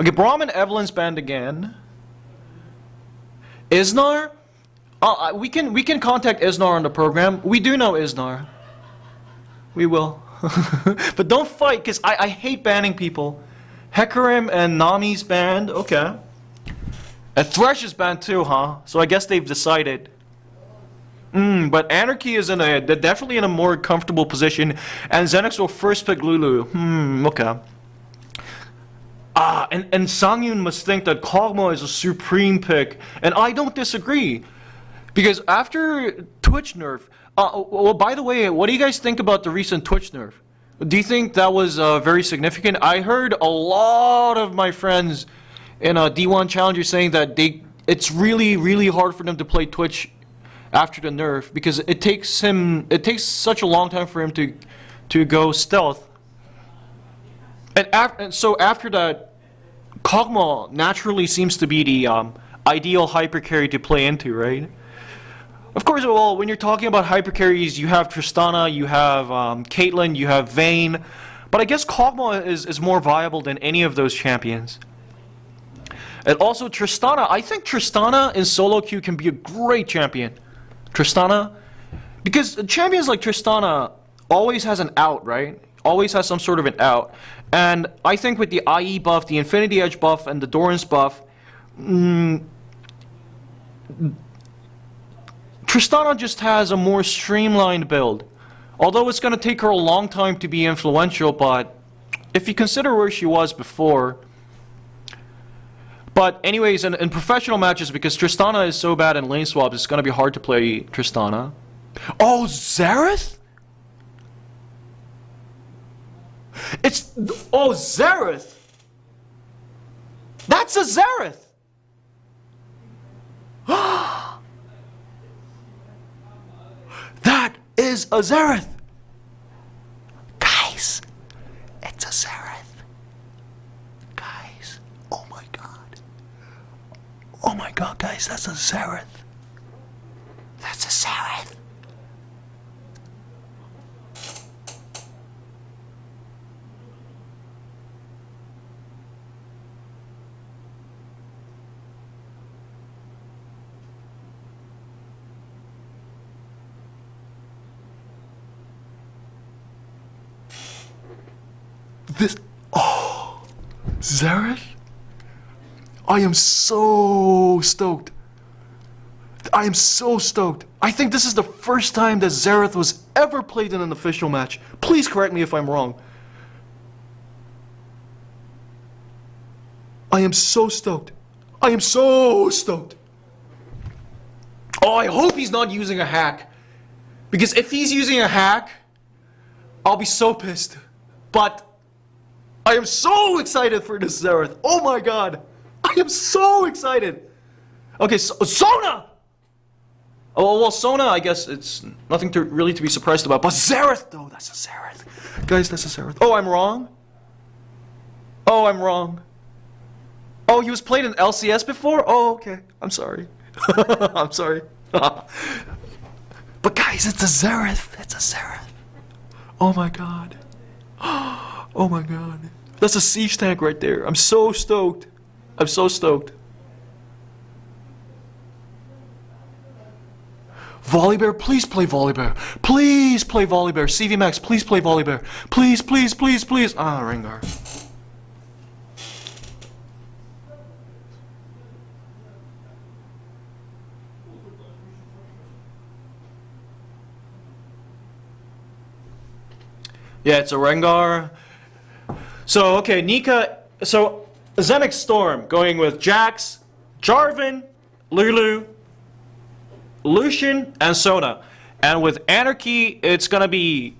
Okay, Braum and Evelyn's banned again. Isnar? We can contact Isnar on the program. We do know Isnar. We will. But don't fight, because I hate banning people. Hecarim and Nami's banned. Okay. And Thresh is banned too, huh? So I guess they've decided. But Anarchy is they're definitely in a more comfortable position. And Xenics will first pick Lulu. Okay. And Sangyun must think that Kog'Maw is a supreme pick. And I don't disagree. Because after Twitch nerf... well, by the way, what do you guys think about the recent Twitch nerf? Do you think that was very significant? I heard a lot of my friends in D1 Challengers saying that it's really, really hard for them to play Twitch after the nerf. Because it takes such a long time for him to go stealth. And so after that, Kog'Maw naturally seems to be the ideal hyper carry to play into, right? Of course, well, when you're talking about hyper carries, you have Tristana, you have Caitlyn, you have Vayne, but I guess Kog'Maw is more viable than any of those champions. And also Tristana, I think Tristana in solo queue can be a great champion. Tristana, because champions like Tristana always has an out, right? Always has some sort of an out. And I think with the IE buff, the Infinity Edge buff, and the Doran's buff, Tristana just has a more streamlined build. Although it's going to take her a long time to be influential, but if you consider where she was before... But anyways, in professional matches, because Tristana is so bad in lane swaps, it's going to be hard to play Tristana. Oh, Xerath? Oh, Xerath! That's a Xerath! That is a Xerath! Guys, it's a Xerath. Guys, oh my god. Oh my god, guys, that's a Xerath. That's a Xerath. Oh, Xerath? I am so stoked. I am so stoked. I think this is the first time that Xerath was ever played in an official match. Please correct me if I'm wrong. I am so stoked. I am so stoked. Oh, I hope he's not using a hack. Because if he's using a hack, I'll be so pissed. But I am so excited for this Xerath. Oh my god. I am so excited. Okay, so, Sona! Oh, well, Sona, I guess it's nothing really to be surprised about. But Xerath, though, that's a Xerath. Guys, that's a Xerath. Oh, I'm wrong? Oh, I'm wrong. Oh, he was played in LCS before? Oh, okay. I'm sorry. I'm sorry. But guys, it's a Xerath. It's a Xerath. Oh my god. Oh my god. That's a siege tank right there. I'm so stoked. I'm so stoked. Volibear, please play Volibear. Please play Volibear. CV Max, please play Volibear. Please, please, please, please. Ah, Rengar. Yeah, it's a Rengar. So, okay, Nika. So, Xenics Storm going with Jax, Jarvan, Lulu, Lucian, and Sona. And with Anarchy, it's gonna be,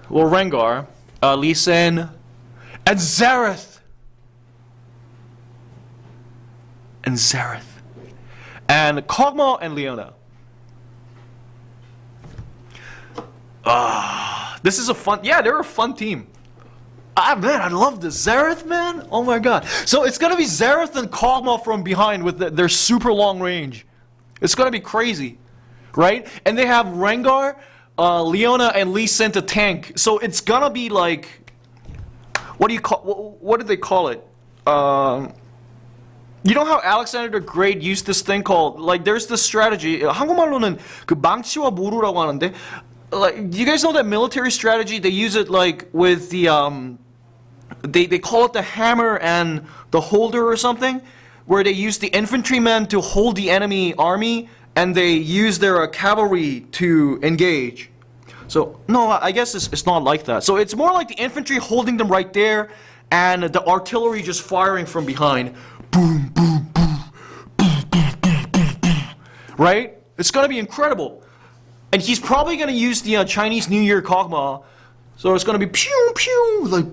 well, Rengar, Lee Sin, and Xerath. And Xerath. And Kog'Maw and Leona. This is a fun, yeah, they're a fun team. Man, I love this. Xerath, man. Oh my god. So it's gonna be Xerath and Kog'Maw from behind with their super long range. It's gonna be crazy. Right? And they have Rengar, Leona, and Lee Sin to tank. So it's gonna be like, what do they call it? You know how Alexander the Great used this thing called, like, there's this strategy. 한국말로는 그 망치와 모루라고 하는데, like, do you guys know that military strategy? They use it like with the they call it the hammer and the holder or something, where they use the infantrymen to hold the enemy army, and they use their cavalry to engage. So no, I guess it's not like that. So it's more like the infantry holding them right there, and the artillery just firing from behind. Boom, boom, boom, boom, boom, boom, boom, boom. Right? It's gonna be incredible. And he's probably gonna use the Chinese New Year Kog'Maw. So it's gonna be pew pew, like.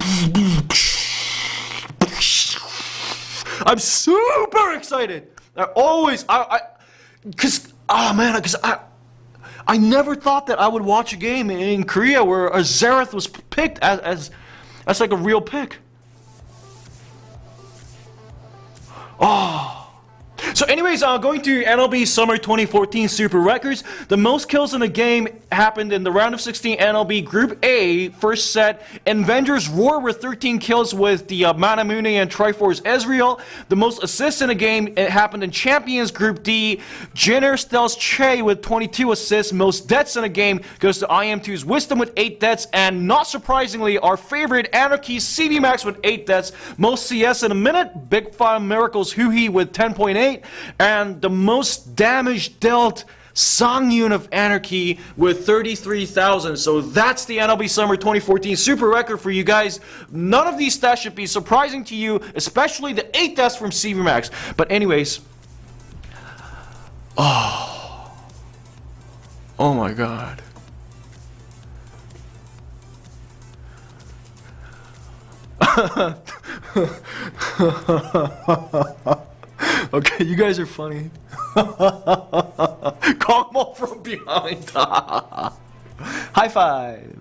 I'm super excited. Cause I never thought that I would watch a game in Korea where a Xerath was picked as like a real pick. Oh. So anyways, going to NLB Summer 2014 Super Records. The most kills in the game happened in the round of 16 NLB Group A first set. Avengers Roar with 13 kills with the Manamune and Triforce Ezreal. The most assists in the game, it happened in Champions Group D. Jenner Stealth Che with 22 assists. Most deaths in the game goes to IM2's Wisdom with 8 deaths. And not surprisingly, our favorite Anarchy CV Max with 8 deaths. Most CS in a minute, Big Five Miracles Huhi with 10.8. And the most damage dealt, Songyun of Anarchy with 33,000. So that's the NLB Summer 2014 Super Record for you guys. None of these stats should be surprising to you, especially the 8 deaths from CV Max. But anyways, oh my god. Okay, you guys are funny. Kog'Maw from behind. High five.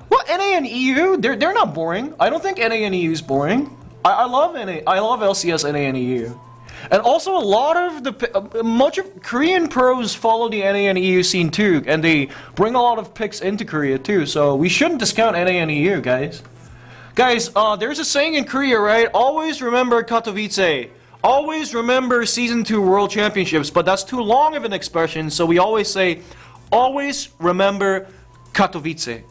Well, NA and EU, they're not boring. I don't think NA and EU is boring. I love NA. I love LCS, NA, and EU. And also, a lot of much of Korean pros follow the NA and EU scene too, and they bring a lot of picks into Korea too. So we shouldn't discount NA and EU, guys. Guys, there's a saying in Korea, right? Always remember Katowice. Always remember Season 2 World Championships, but that's too long of an expression, so we always say, always remember Katowice.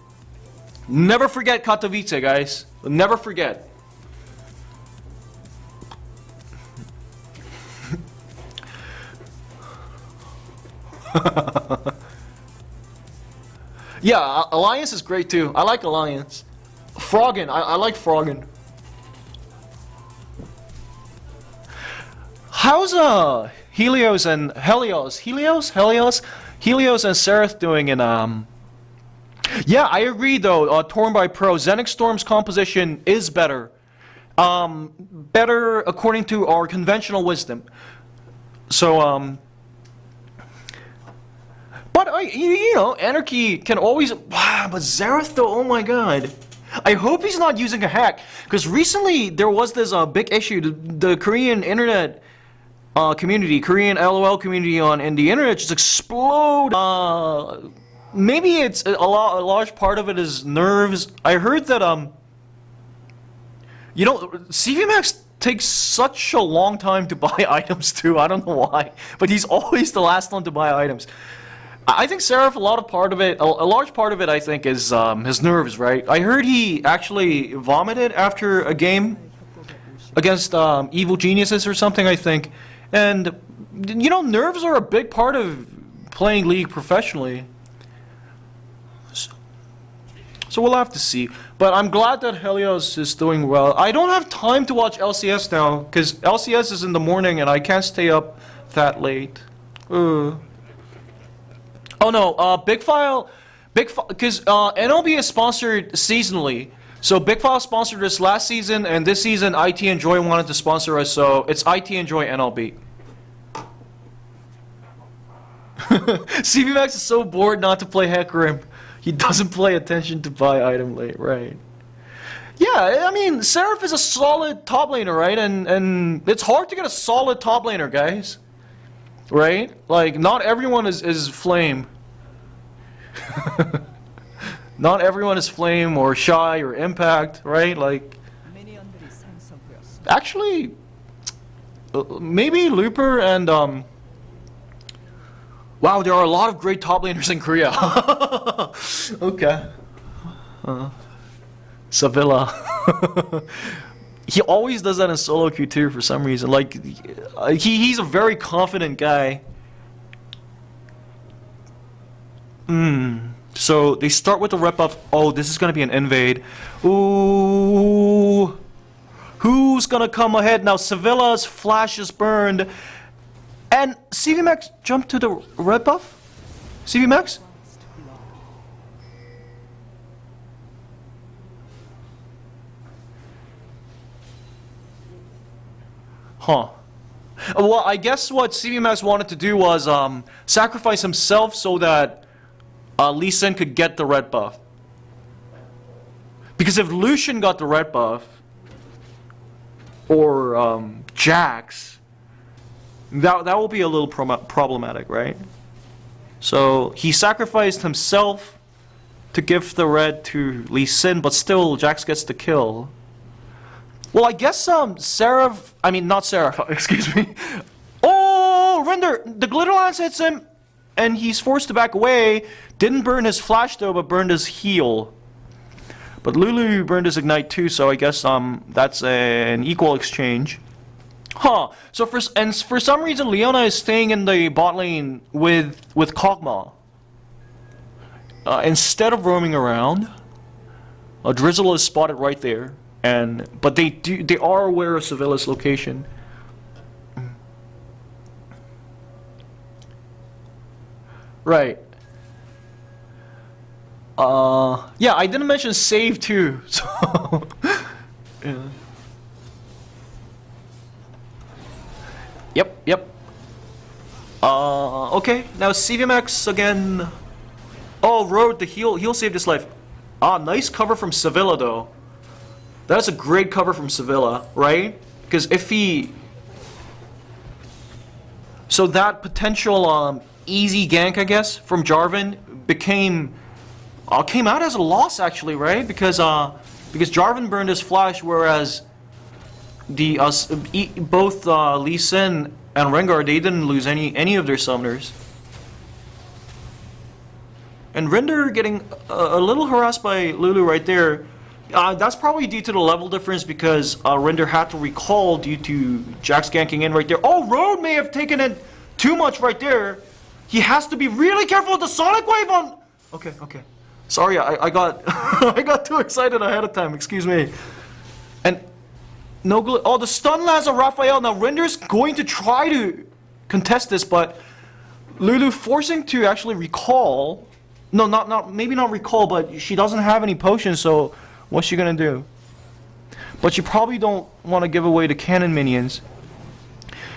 Never forget Katowice, guys. Never forget. Yeah, Alliance is great too. I like Alliance. Froggen, I like Froggen. How's Helios and Helios and Seraph doing in Yeah, I agree though. Torn by Pro, Xenics Storm's composition is better. Better according to our conventional wisdom. So but you know, Anarchy can always. Wow, but Xerath though, oh my god. I hope he's not using a hack, because recently there was this big issue. The Korean internet community, Korean LOL community in the internet just explode. Maybe it's a large part of it is nerves. I heard that you know, CV Max takes such a long time to buy items too. I don't know why, but he's always the last one to buy items. I think Seraph, a large part of it, I think, is his nerves, right? I heard he actually vomited after a game against Evil Geniuses or something, I think. And, you know, nerves are a big part of playing League professionally. So we'll have to see. But I'm glad that Helios is doing well. I don't have time to watch LCS now, because LCS is in the morning and I can't stay up that late. Oh no, because NLB is sponsored seasonally. So Big File sponsored us last season, and this season ITENJOY wanted to sponsor us, so it's ITENJOY NLB. CV Max is so bored not to play Hecarim. He doesn't pay attention to buy item late, right? Yeah, I mean, Seraph is a solid top laner, right? And it's hard to get a solid top laner, guys. Right? Like, not everyone is Flame. Not everyone is Flame or Shy or Impact, right? Like, actually, maybe Looper and wow, there are a lot of great top laners in Korea. Okay. Sevilla. He always does that in solo queue too for some reason. Like, he's a very confident guy. So they start with the rep buff. Oh, this is gonna be an invade. Ooh. Who's gonna come ahead now? Sevilla's flash is burned. And CVMAX jumped to the red buff? CVMAX? Huh. Well, I guess what CVMAX wanted to do was sacrifice himself so that Lee Sin could get the red buff. Because if Lucian got the red buff, or Jax, that will be a little problematic, right? So he sacrificed himself to give the red to Lee Sin, but still Jax gets the kill. Well, I guess Seraph, I mean not Seraph, excuse me. Oh, Render, the glitter lance hits him, and he's forced to back away. Didn't burn his flash though, but burned his heal. But Lulu burned his ignite too, so I guess that's an equal exchange. Huh. So for some reason Leona is staying in the bot lane with Kog'Maw. Instead of roaming around. Drizzle is spotted right there. But they are aware of Sevilla's location. Right. Yeah, I didn't mention save too, so yeah. Yep. Okay, now CVMX again. Oh, Road, the heal saved his life. Ah, nice cover from Sevilla though. That's a great cover from Sevilla, right? Because if he... So that potential easy gank, I guess, from Jarvan came out as a loss actually, right? Because Jarvan burned his flash, whereas the both Lee Sin and Rengar, they didn't lose any of their summoners. And Render getting a little harassed by Lulu right there. That's probably due to the level difference because Render had to recall due to Jax ganking in right there. Oh, Road may have taken it too much right there. He has to be really careful with the Sonic Wave on... Okay. Sorry, I got I got too excited ahead of time, excuse me. And oh, the stun lands on Raphael. Now Render's going to try to contest this, but Lulu forcing to actually recall. No, maybe not recall, but she doesn't have any potions, so what's she gonna do? But you probably don't want to give away the cannon minions.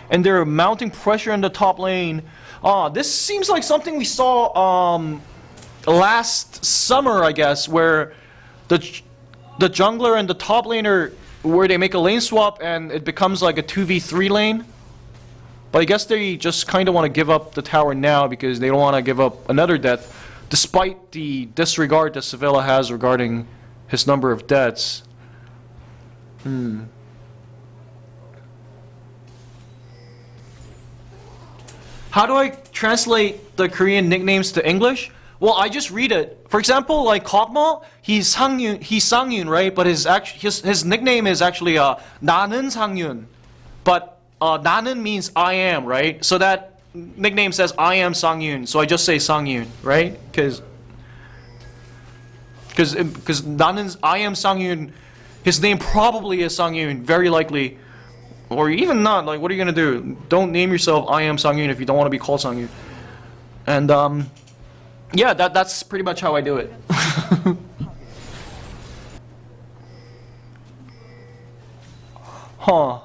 And they're mounting pressure in the top lane. This seems like something we saw last summer, I guess, where the jungler and the top laner, where they make a lane swap and it becomes like a 2v3 lane. But I guess they just kind of want to give up the tower now because they don't want to give up another death, despite the disregard that Sevilla has regarding his number of deaths. How do I translate the Korean nicknames to English? Well, I just read it. For example, like Kog'Maw, he's Sangyun, right? But his nickname is actually 나는 상윤. But 나는 means I am, right? So that nickname says I am Sangyun. So I just say Sangyun, right? Because 나는 I am Sangyun. His name probably is Sangyun, very likely. Or even not, like, what are you gonna do? Don't name yourself I am Sangyun if you don't want to be called Sangyun. And yeah, that's pretty much how I do it. Huh.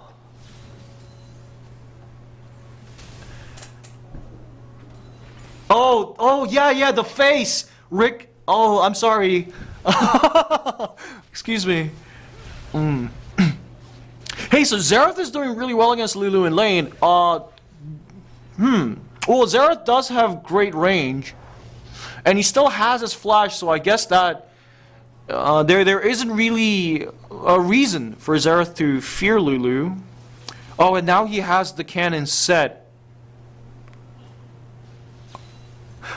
Oh yeah, the face! Rick, oh, I'm sorry. Excuse me. Hey, so Xerath is doing really well against Lulu in lane. Well, Xerath does have great range. And he still has his flash, so I guess that there isn't really a reason for Xerath to fear Lulu. Oh, and now he has the cannon set.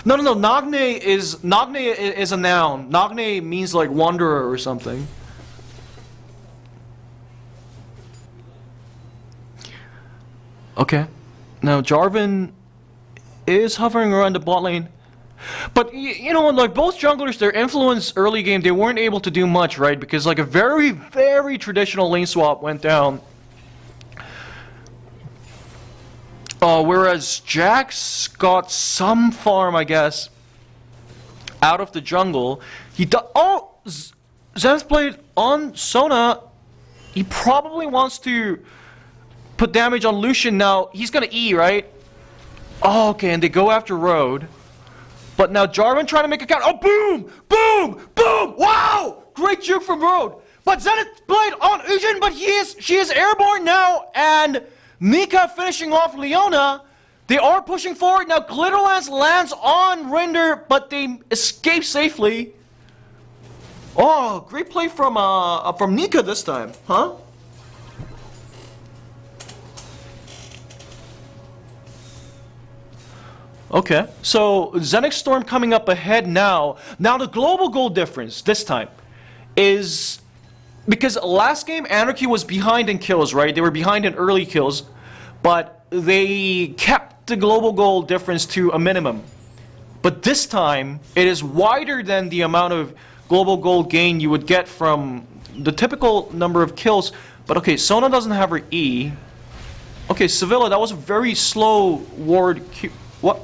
No, Nagne is a noun. Nagne means like wanderer or something. Okay. Now Jarvan is hovering around the bot lane. But, you know, like both junglers, their influence early game, they weren't able to do much, right? Because like a very, very traditional lane swap went down. Whereas Jax got some farm, I guess, out of the jungle. Oh! Zenith played on Sona. He probably wants to put damage on Lucian now. He's gonna E, right? Oh, okay, and they go after Road. But now Jarvan trying to make a count. Oh, boom! Boom! Boom! Wow! Great juke from Road. But Zenith played on Ujin, but she is airborne now, and Mika finishing off Leona. They are pushing forward. Now Glitterlance lands on Render, but they escape safely. Oh, great play from Nika this time, huh? Okay, so Xenics Storm coming up ahead now. Now the global goal difference this time is because last game Anarchy was behind in kills, right? They were behind in early kills, but they kept the global goal difference to a minimum. But this time it is wider than the amount of global goal gain you would get from the typical number of kills. But okay, Sona doesn't have her E. Okay, Sevilla, that was a very slow ward Q. What?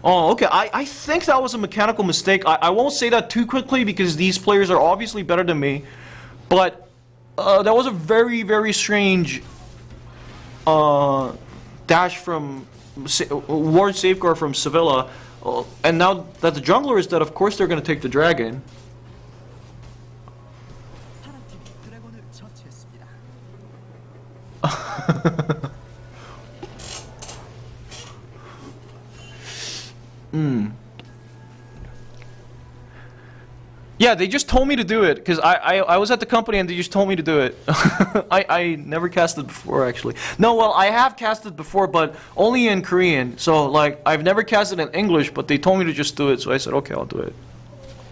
Oh, okay. I think that was a mechanical mistake. I won't say that too quickly because these players are obviously better than me. But that was a very, very strange dash from ward safeguard from Sevilla. And now that the jungler is dead, of course they're going to take the dragon. Yeah, they just told me to do it because I was at the company and they just told me to do it. I never casted before actually. No, well I have casted before but only in Korean. So like I've never casted in English, but they told me to just do it. So I said okay, I'll do it.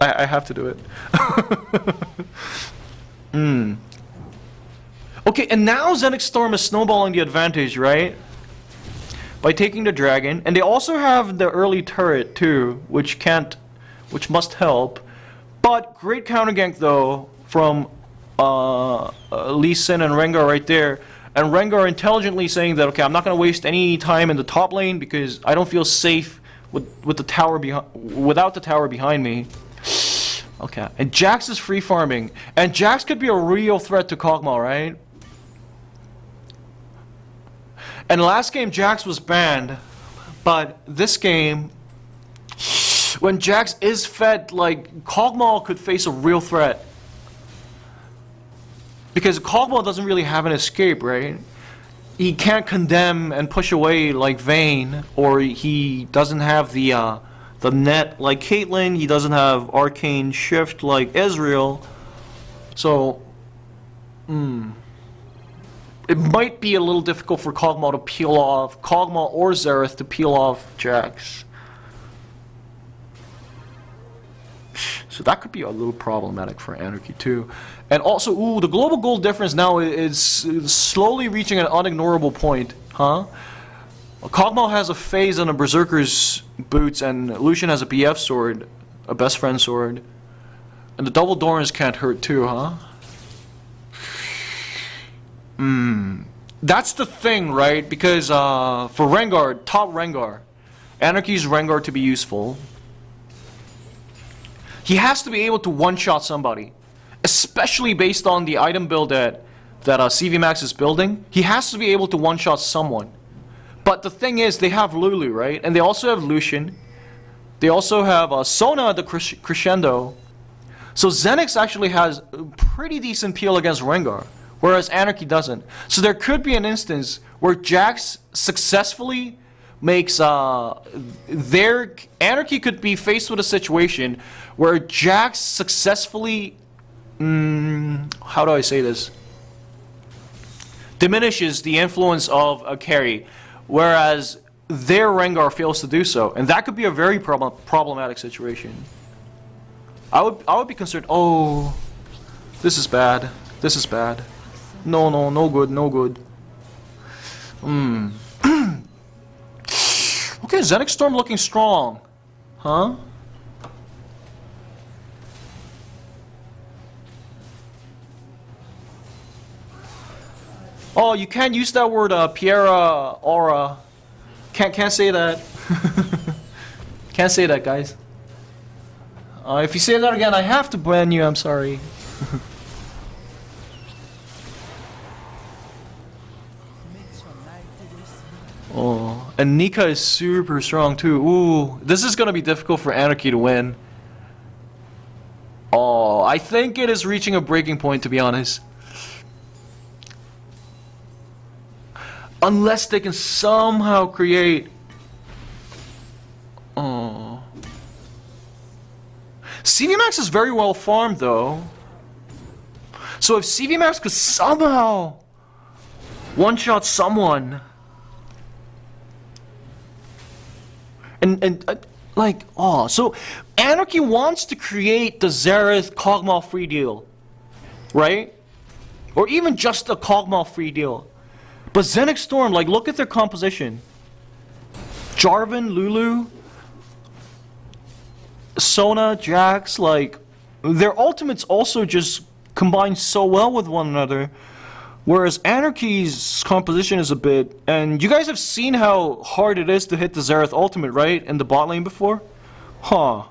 I have to do it. Okay, and now Xenics Storm is snowballing the advantage, right? By taking the dragon, and they also have the early turret too, which must help. But great counter gank though from Lee Sin and Rengar right there, and Rengar intelligently saying that okay, I'm not gonna waste any time in the top lane because I don't feel safe with the tower without the tower behind me. Okay, and Jax is free farming, and Jax could be a real threat to Kog'Maw, right? And last game Jax was banned, but this game, when Jax is fed, like Kog'Maw could face a real threat. Because Kog'Maw doesn't really have an escape, right? He can't condemn and push away like Vayne, or he doesn't have the net like Caitlyn, he doesn't have arcane shift like Ezreal. So, it might be a little difficult for Kog'Maw to peel off, Kog'Maw or Xerath to peel off Jax. So that could be a little problematic for Anarchy too. And also, ooh, the global goal difference now is slowly reaching an unignorable point, huh? Kog'Maw has a phase and a Berserker's boots, and Lucian has a BF sword, a best friend sword. And the double Dorans can't hurt too, huh? That's the thing, right? Because for Rengar, top Rengar, Anarchy's Rengar to be useful, he has to be able to one-shot somebody. Especially based on the item build that CV Max is building. He has to be able to one-shot someone. But the thing is, they have Lulu, right? And they also have Lucian. They also have Sona the Crescendo. So Xenix actually has a pretty decent peel against Rengar, whereas Anarchy doesn't. So there could be an instance where Jax successfully makes Anarchy could be faced with a situation where Jax successfully how do I say this? Diminishes the influence of a carry, whereas their Rengar fails to do so, and that could be a very problematic situation. I would be concerned. Oh, this is bad. This is bad. No, no, no good, no good. Okay, Xenics Storm looking strong, huh? Oh, you can't use that word, Piera Aura. Can't say that. Can't say that, guys. If you say that again, I have to ban you. I'm sorry. Oh, and Nika is super strong too. Ooh, this is gonna be difficult for Anarchy to win. Oh, I think it is reaching a breaking point, to be honest. Unless they can somehow create... Oh. CVMAX is very well farmed though. So if CVMAX could somehow one-shot someone... And like, oh, so Anarchy wants to create the Xerath Kog'Maw free deal, right? Or even just a Kog'Maw free deal. But Xenics Storm, like, look at their composition. Jarvan, Lulu, Sona, Jax, like, their ultimates also just combine so well with one another. Whereas Anarchy's composition is a bit... And you guys have seen how hard it is to hit the Xerath ultimate, right? In the bot lane before? Huh.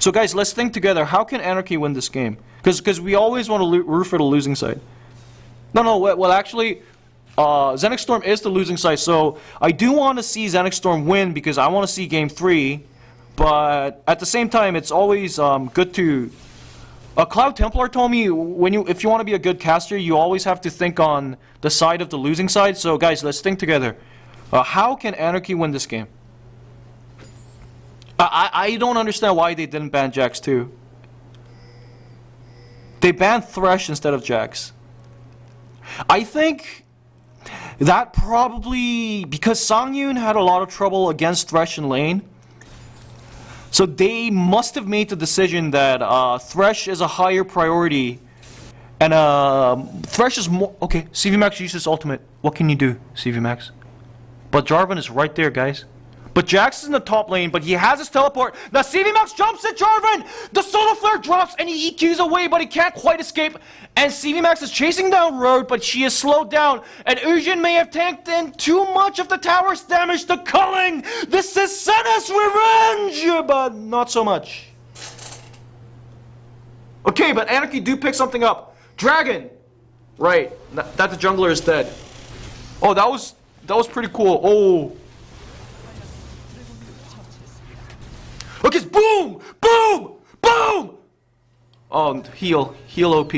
So guys, let's think together. How can Anarchy win this game? Because we always want to root for the losing side. No, well actually... Xenics Storm is the losing side, so I do want to see Xenics Storm win because I want to see Game 3, but at the same time, it's always good to... Cloud Templar told me if you want to be a good caster, you always have to think on the side of the losing side, so guys, let's think together. How can Anarchy win this game? I don't understand why they didn't ban Jax too. They banned Thresh instead of Jax. I think... That probably because Sangyun had a lot of trouble against Thresh in lane. So they must have made the decision that Thresh is a higher priority. And Thresh is more... Okay, CVMAX uses ultimate. What can you do, CVMAX? But Jarvan is right there, guys. But Jax is in the top lane, but he has his teleport. Now CVMAX jumps at Jarvan! The Solar Flare drops and he EQs away, but he can't quite escape. And CVMAX is chasing down Road, but she is slowed down. And Ujin may have tanked in too much of the tower's damage to Culling. This is Senna's revenge! But not so much. Okay, but Anarchy do pick something up. Dragon! Right, that the jungler is dead. Oh, that was pretty cool. Oh. Okay, boom! Boom! Boom! Oh, heal OP.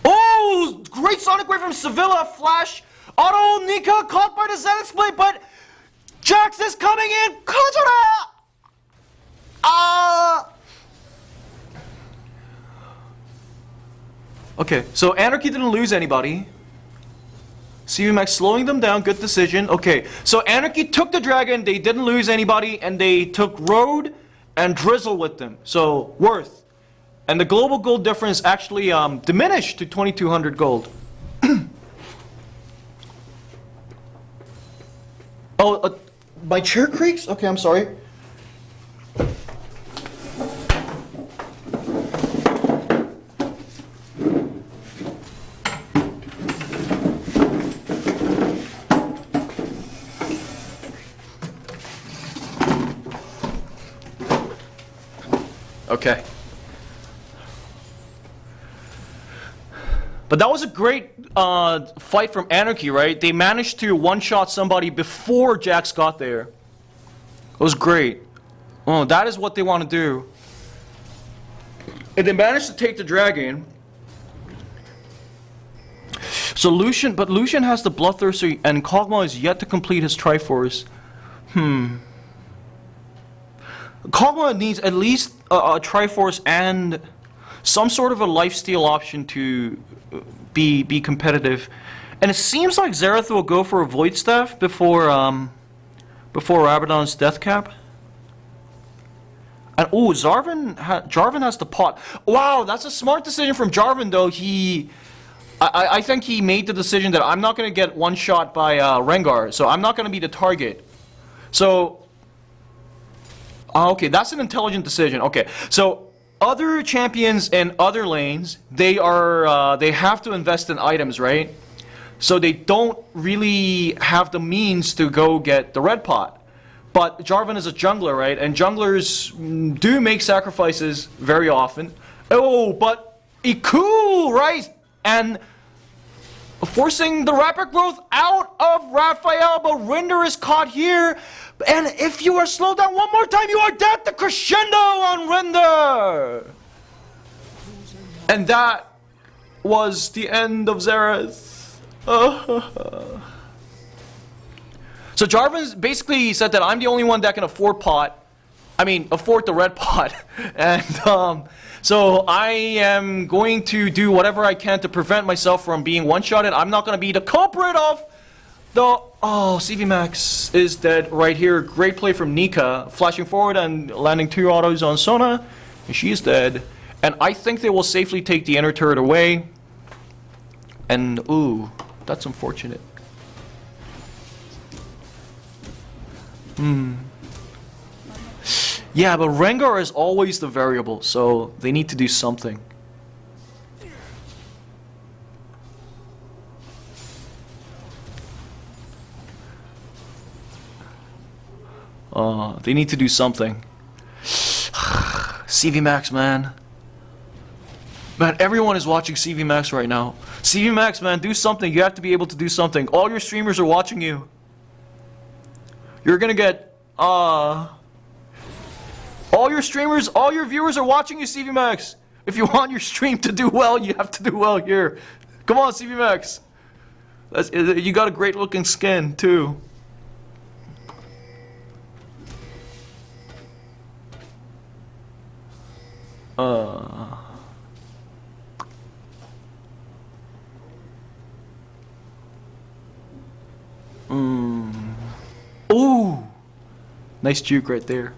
Oh, great Sonic Wave from Sevilla, Flash. Auto Nika caught by the Zenith Blade, but Jax is coming in. Kajara! Okay, so Anarchy didn't lose anybody. CVMAX slowing them down, good decision. Okay, so Anarchy took the dragon, they didn't lose anybody, and they took Road and Drizzle with them. So, worth. And the global gold difference actually diminished to 2,200 gold. Oh, my chair creaks? Okay, I'm sorry. Okay. But that was a great fight from Anarchy, right? They managed to one-shot somebody before Jax got there. It was great. Oh, that is what they want to do. And they managed to take the dragon. So Lucian has the Bloodthirster, and Kog'Maw is yet to complete his Triforce. Kog'Maw needs at least a Triforce and some sort of a lifesteal option to be competitive. And it seems like Xerath will go for a Void Staff before Rabadon's Death Cap. And oh, Jarvan has the pot. Wow, that's a smart decision from Jarvan though. I think he made the decision that I'm not going to get one shot by Rengar, so I'm not going to be the target. So, okay, that's an intelligent decision. Okay, so other champions in other lanes, they have to invest in items, right? So they don't really have the means to go get the red pot. But Jarvan is a jungler, right? And junglers do make sacrifices very often. Oh, but Iku, right? And forcing the rapid growth out of Raphael, but Rinder is caught here. And if you are slowed down one more time, you are dead. The crescendo on Rinder. And that was the end of Xerath. So Jarvan basically said that I'm the only one that can afford pot. I mean, afford the red pot. And so I am going to do whatever I can to prevent myself from being one-shotted. I'm not going to be the culprit of the... Oh, CV Max is dead right here. Great play from Nika. Flashing forward and landing 2 autos on Sona. And she is dead. And I think they will safely take the inner turret away. And, ooh, that's unfortunate. Yeah, but Rengar is always the variable, so they need to do something. They need to do something. CV Max, man. Man, everyone is watching CV Max right now. CV Max, man, do something. You have to be able to do something. All your streamers are watching you. You're gonna get, all your streamers, all your viewers are watching you, CV Max. If you want your stream to do well, you have to do well here. Come on, CV Max. You got a great looking skin, too. Ooh! Nice juke right there.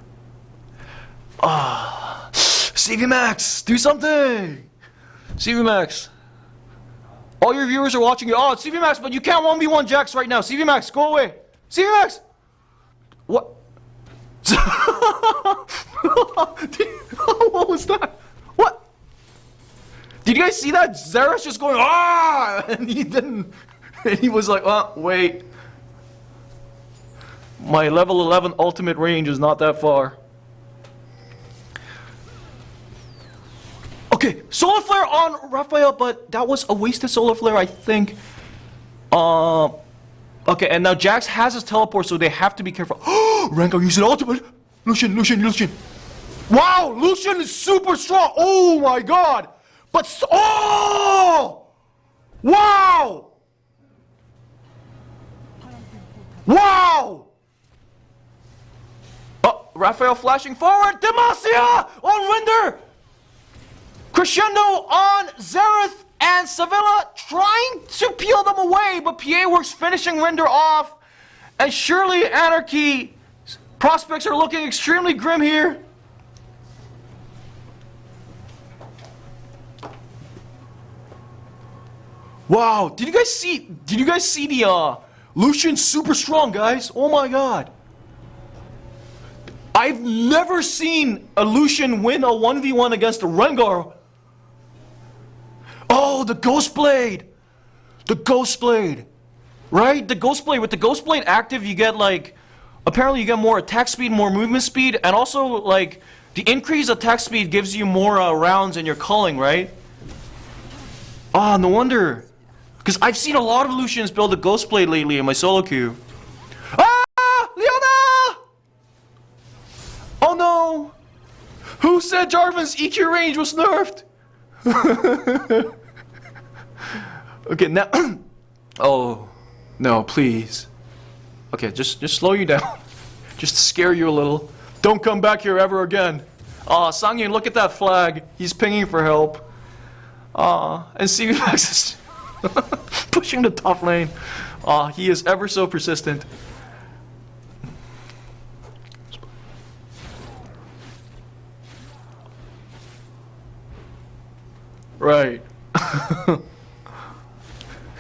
CV Max, do something! CV Max. All your viewers are watching you. Oh, CV Max, but you can't 1v1 Jax right now. CV Max, go away. CV Max! What? What was that? What? Did you guys see that? Xerath just going, ah! And he didn't. And he was like, oh, wait. My level 11 ultimate range is not that far. Okay, Solar Flare on Raphael, but that was a wasted Solar Flare, I think. Okay, and now Jax has his teleport, so they have to be careful. Rengar using ultimate. Lucian. Wow, Lucian is super strong. Oh my god. But, oh! Wow! Wow! Oh, Raphael flashing forward. Demacia on Rinder. Crescendo on Xerath and Sevilla trying to peel them away, but PA Works finishing Rinder off. And surely Anarchy prospects are looking extremely grim here. Wow, did you guys see the Lucian super strong, guys? Oh my god. I've never seen a Lucian win a 1v1 against a Rengar. Oh, the Ghost Blade! The Ghost Blade! Right? The Ghost Blade. With the Ghost Blade active, you get like... Apparently you get more attack speed, more movement speed, and also like... The increased attack speed gives you more rounds in your culling, right? Ah, no wonder. Because I've seen a lot of Lucians build a Ghost Blade lately in my solo queue. Ah! Leona! Oh no! Who said Jarvan's EQ range was nerfed? Okay, now... Oh, no, please. Okay, just slow you down. Just to scare you a little. Don't come back here ever again. Sangyun, look at that flag. He's pinging for help. And CV Max is pushing the top lane. He is ever so persistent. Right.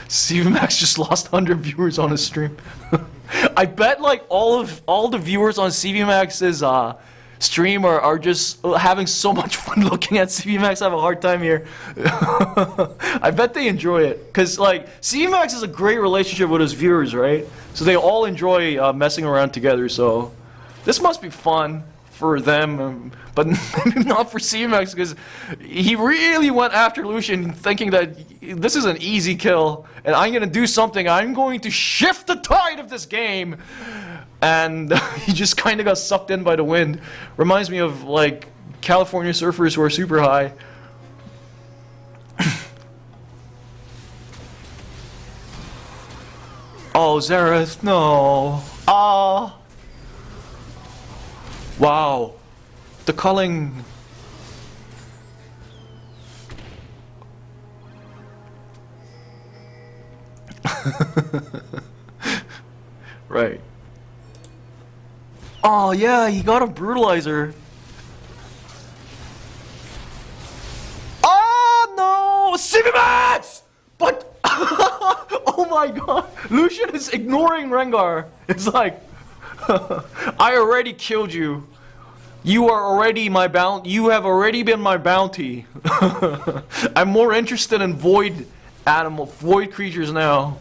CV Max just lost 100 viewers on his stream. I bet like all the viewers on CV Max's stream are just having so much fun looking at CV Max. I have a hard time here. I bet they enjoy it because like CV Max has a great relationship with his viewers, right? So they all enjoy messing around together. So this must be fun for them, but maybe not for CV Max because he really went after Lucian thinking that this is an easy kill and I'm gonna do something. I'm going to shift the tide of this game. And he just kind of got sucked in by the wind. Reminds me of like California surfers who are super high. Oh, Zareth, no. Wow. The culling. Right. Oh yeah, he got a brutalizer. Oh no! CV Max! But oh my god! Lucian is ignoring Rengar. It's like I already killed you. You are already my you have already been my bounty. I'm more interested in void creatures now.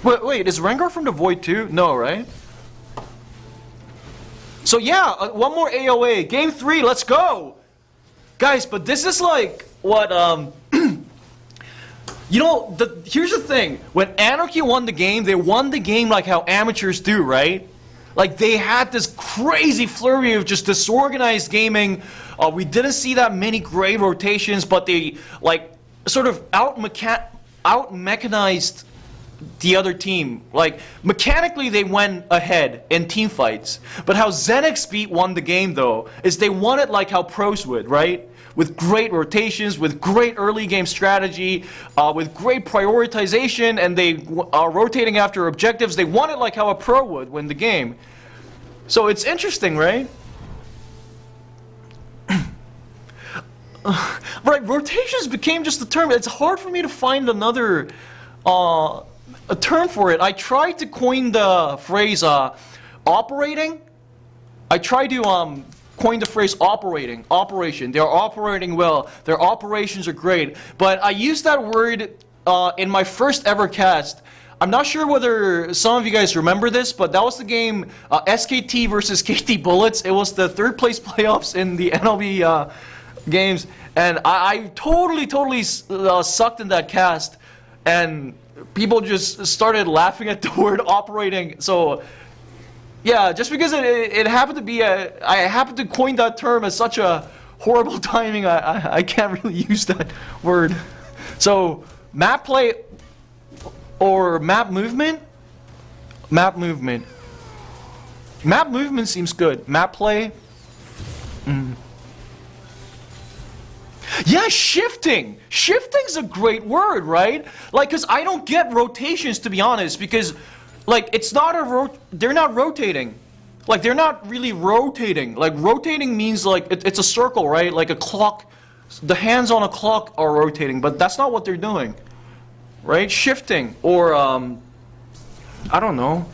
Wait, is Rengar from the void too? No, right? So yeah, one more AOA. Game 3, let's go! Guys, but this is like what, you know, here's the thing. When Anarchy won the game, they won the game like how amateurs do, right? Like, they had this crazy flurry of just disorganized gaming. We didn't see that many great rotations, but they, like, sort of out-mechanized the other team. Like, mechanically they went ahead in team fights. But how Xenics won the game, though, is they won it like how pros would, right? With great rotations, with great early game strategy, with great prioritization, and they are rotating after objectives. They won it like how a pro would win the game. So it's interesting, right? Right, rotations became just a term. It's hard for me to find another a term for it. I tried to coin the phrase operating. I tried to coin the phrase operation. They're operating well. Their operations are great. But I used that word in my first ever cast. I'm not sure whether some of you guys remember this, but that was the game SKT versus KT Bullets. It was the third place playoffs in the NLB games. And I totally sucked in that cast. And people just started laughing at the word operating. So yeah, just because it happened to be I happened to coin that term as such a horrible timing, I can't really use that word. So map play or map movement? Map movement. Map movement seems good. Map play? Yeah, shifting. Shifting's a great word, right? Like, because I don't get rotations, to be honest, because, like, it's not they're not rotating. Like, they're not really rotating. Like, rotating means, like, it's a circle, right? Like a clock. The hands on a clock are rotating, but that's not what they're doing. Right? Shifting. Or, I don't know.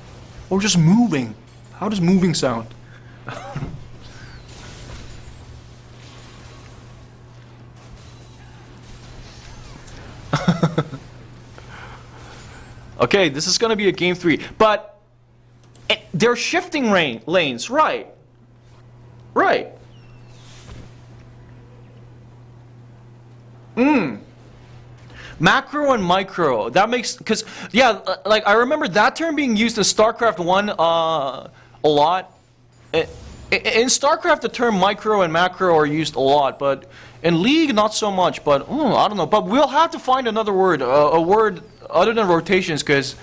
Or just moving. How does moving sound? Okay, this is going to be a game 3, but they're shifting lanes, right? Right. Macro and micro. That makes, because yeah, like I remember that term being used in StarCraft 1 a lot. In StarCraft, the term micro and macro are used a lot, but in League, not so much. But I don't know. But we'll have to find another word, a word other than rotations, because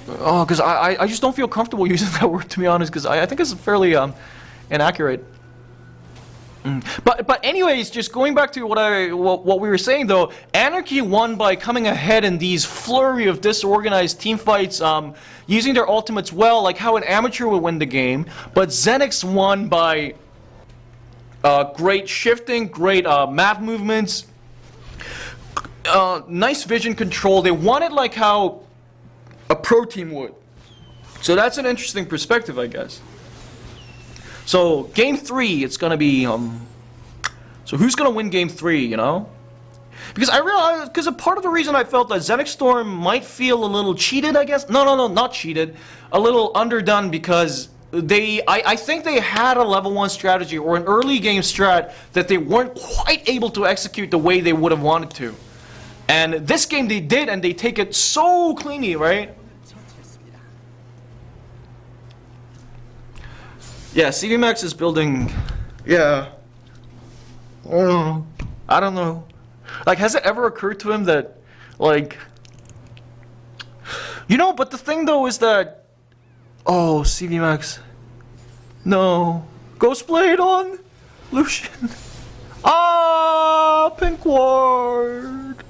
I just don't feel comfortable using that word, to be honest, because I think it's fairly inaccurate. But anyways, just going back to what we were saying though, Anarchy won by coming ahead in these flurry of disorganized team fights, using their ultimates well, like how an amateur would win the game. But Xenics won by great shifting, great map movements, nice vision control. They won it like how a pro team would. So that's an interesting perspective, I guess. So, Game 3, it's gonna be, so who's gonna win Game 3, you know? Because I realized, because a part of the reason I felt that Xenic Storm might feel a little cheated, I guess? No, not cheated. A little underdone because I think they had a level 1 strategy or an early game strat that they weren't quite able to execute the way they would have wanted to. And this game they did, and they take it so cleanly, right? Yeah, CVMax is building... Yeah. I don't know. Like, has it ever occurred to him that, like... You know, but the thing, though, is that... Oh, CVMax. No. Ghostblade on Lucian. Ah, Pink Ward.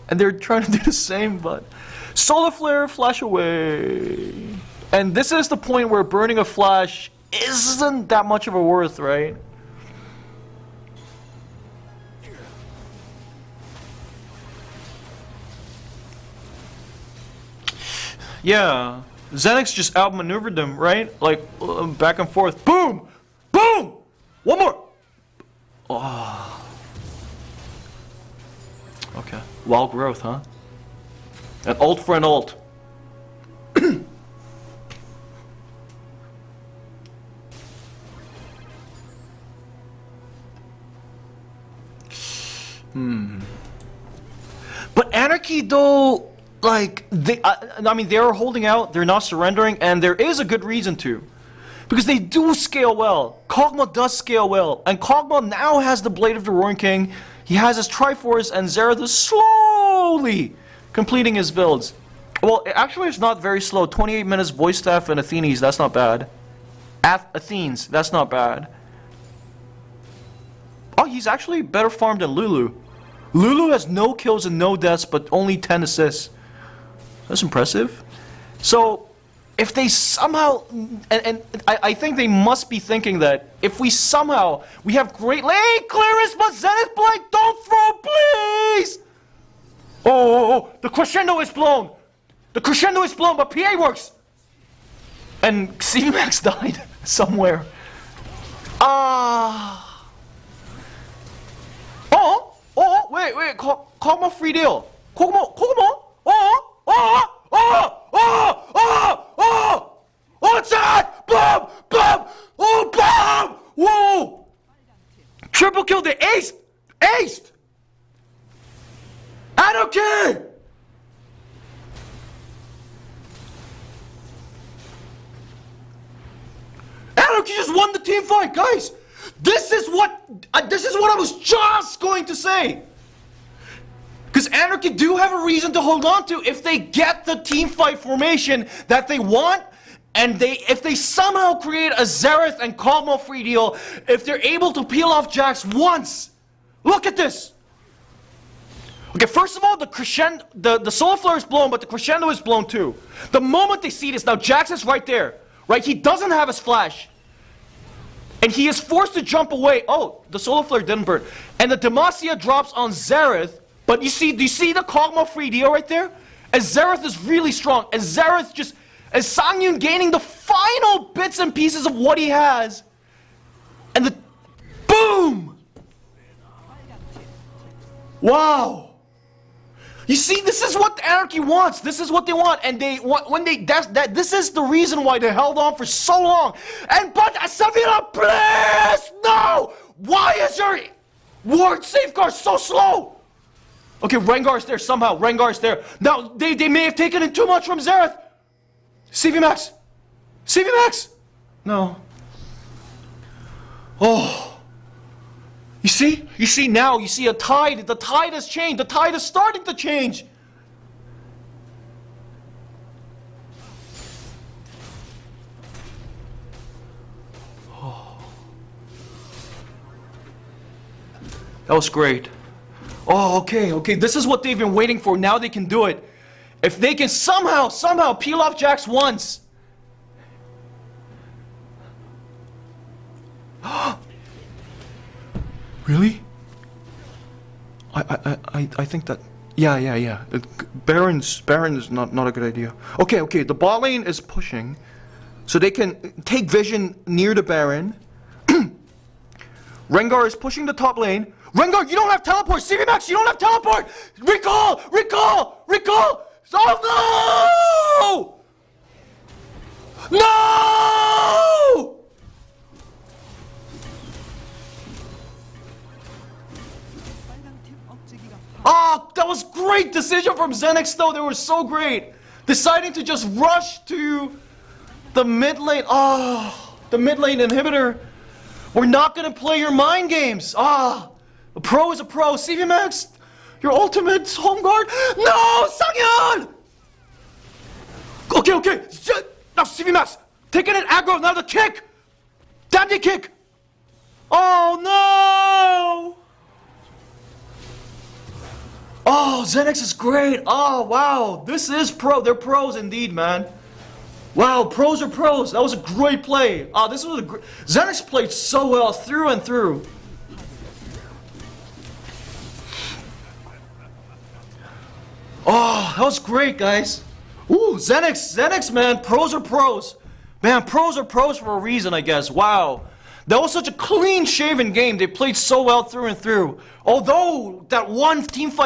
And they're trying to do the same, but... Solar Flare, flash away. And this is the point where burning a flash isn't that much of a worth, right? Yeah. Xenics just outmaneuvered them, right? Like, back and forth. Boom! Boom! One more! Oh. Okay. Wild growth, huh? An ult for an ult. But Anarchy, though, like, I mean, they are holding out, they're not surrendering, and there is a good reason to. Because they do scale well. Kog'Maw does scale well. And Kog'Maw now has the Blade of the Roaring King. He has his Triforce, and Xerath is slowly completing his builds. Well, actually, it's not very slow. 28 minutes Voice Staff and Athenes, that's not bad. Athenes, that's not bad. Oh, he's actually better farmed than Lulu. Lulu has no kills and no deaths, but only 10 assists. That's impressive. So, if they somehow... And I think they must be thinking that if we somehow... We have great lane clearance, but Zenith Blight, don't throw, please! Oh, the crescendo is blown. The crescendo is blown, but PA works. And CVMax died somewhere. Wait, Kog'Maw free deal. Kog'Maw. What's that? Boom! Oh, bomb! Whoa! Triple kill, they aced! Anarchy! Anarchy just won the team fight, guys! This is what I was just going to say! Because Anarchy do have a reason to hold on to if they get the team fight formation that they want, and if they somehow create a Xerath and Kog'Maw free deal, if they're able to peel off Jax once. Look at this! Okay, first of all, the Solar Flare is blown, but the crescendo is blown too. The moment they see this, now Jax is right there, right? He doesn't have his flash. And he is forced to jump away. Oh, the Solar Flare didn't burn. And the Demacia drops on Xerath, but do you see the Kog'Maw free deal right there? And Xerath is really strong. And Xerath just, as Sangyun gaining the final bits and pieces of what he has. And the, boom! Wow! You see, this is what Anarchy wants. This is what they want, and this is the reason why they held on for so long. But Savina, please, no! Why is your ward safeguard so slow? Okay, Rengar's there somehow. Rengar's there. Now they may have taken in too much from Xerath. CVMax, no. Oh. You see now, you see a tide, the tide has changed, the tide is starting to change. That was great. Oh, okay, okay. This is what they've been waiting for. Now they can do it. If they can somehow peel off Jax once. Really? I think that... Yeah. Baron is not a good idea. Okay, the bot lane is pushing. So they can take vision near the Baron. Rengar is pushing the top lane. Rengar, you don't have teleport! CV Max, you don't have teleport! Recall! Oh no! No! Oh, that was great decision from Xenics though. They were so great. Deciding to just rush to the mid lane. Oh, the mid lane inhibitor. We're not gonna play your mind games. Ah, a pro is a pro. CV Max, your ultimate home guard. No, Sangyeon! Okay. Now CV Max, taking an aggro. Now the kick. Dandy kick. Oh no! Oh, Xenix is great. Oh, wow. This is pro. They're pros indeed, man. Wow, pros are pros. That was a great play. This was a great... Xenix played so well through and through. Oh, that was great, guys. Ooh, Xenix, man. Pros are pros. Man, pros are pros for a reason, I guess. Wow. That was such a clean-shaven game. They played so well through and through. Although that one team fight